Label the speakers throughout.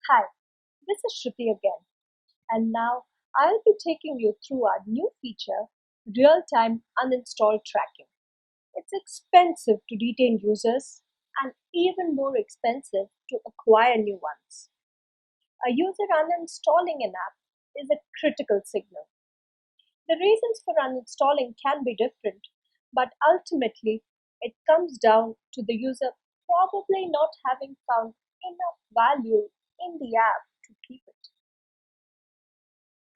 Speaker 1: Hi, this is Shruti again, and now I'll be taking you through our new feature, Real-Time Uninstall Tracking. It's expensive to retain users and even more expensive to acquire new ones. A user uninstalling an app is a critical signal. The reasons for uninstalling can be different, but ultimately it comes down to the user probably not having found enough value in the app to keep it.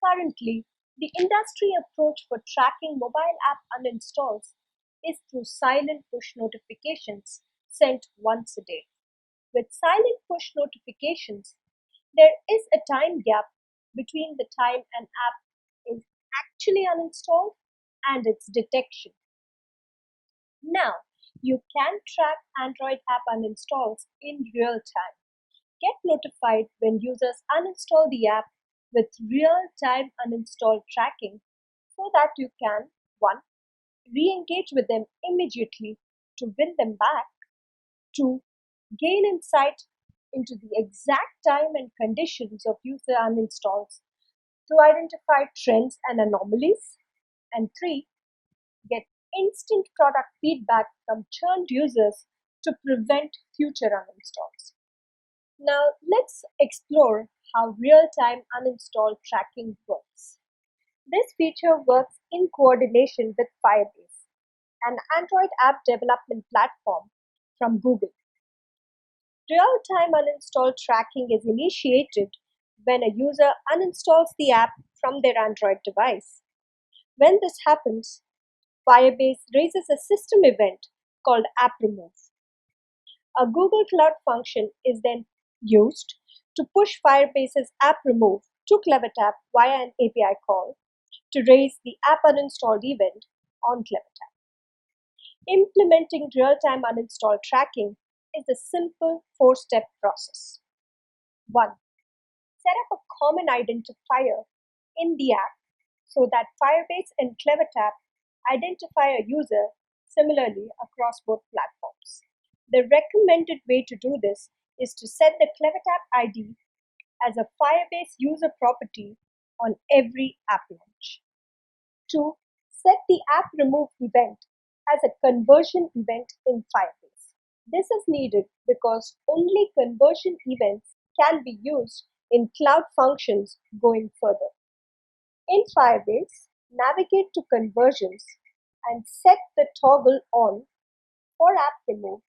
Speaker 1: Currently, the industry approach for tracking mobile app uninstalls is through silent push notifications sent once a day. With silent push notifications, there is a time gap between the time an app is actually uninstalled and its detection. Now, you can track Android app uninstalls in real time. Get notified when users uninstall the app with real-time uninstall tracking so that you can 1. Re-engage with them immediately to win them back, 2. Gain insight into the exact time and conditions of user uninstalls to identify trends and anomalies, and 3. Get instant product feedback from churned users to prevent future uninstalls. Now let's explore how real-time uninstall tracking works. This feature works in coordination with Firebase, an Android app development platform from Google. Real-time uninstall tracking is initiated when a user uninstalls the app from their Android device. When this happens, Firebase raises a system event called app remove. A Google Cloud function is then used to push Firebase's app remove to CleverTap via an API call to raise the app uninstalled event on CleverTap. Implementing real-time uninstall tracking is a simple 4-step process. 1. Set up a common identifier in the app so that Firebase and CleverTap identify a user similarly across both platforms. The recommended way to do this is to set the CleverTap ID as a Firebase user property on every app launch. 2. Set the app remove event as a conversion event in Firebase. This is needed because only conversion events can be used in cloud functions going further. In Firebase, navigate to conversions and set the toggle on for app remove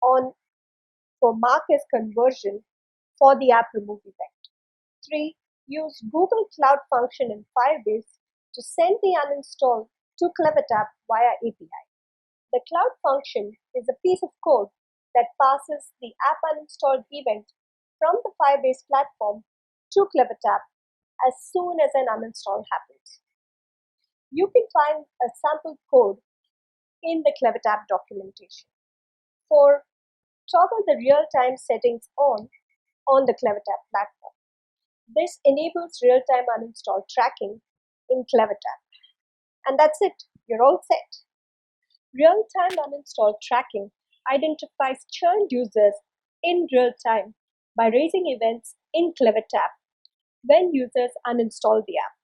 Speaker 1: on for mark as conversion for the app remove event. 3. Use Google Cloud function in Firebase to send the uninstall to CleverTap via API. The Cloud function is a piece of code that passes the app uninstalled event from the Firebase platform to CleverTap as soon as an uninstall happens. You can find a sample code in the CleverTap documentation. 4. Toggle the real-time settings on the CleverTap platform. This enables real-time uninstall tracking in CleverTap. And that's it, you're all set. Real-time uninstall tracking identifies churned users in real time by raising events in CleverTap when users uninstall the app.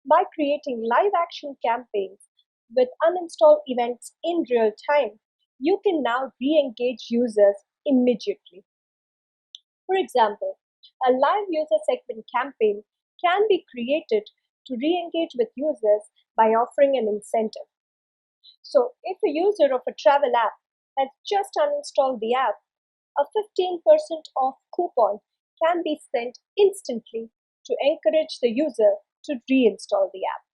Speaker 1: By creating live action campaigns with uninstall events in real time, you can now re-engage users immediately. For example, a live user segment campaign can be created to re-engage with users by offering an incentive. So if a user of a travel app has just uninstalled the app, a 15% off coupon can be sent instantly to encourage the user to reinstall the app.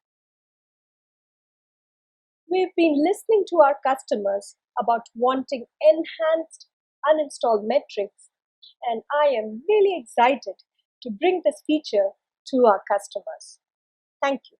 Speaker 1: We've been listening to our customers about wanting enhanced uninstall metrics, and I am really excited to bring this feature to our customers. Thank you.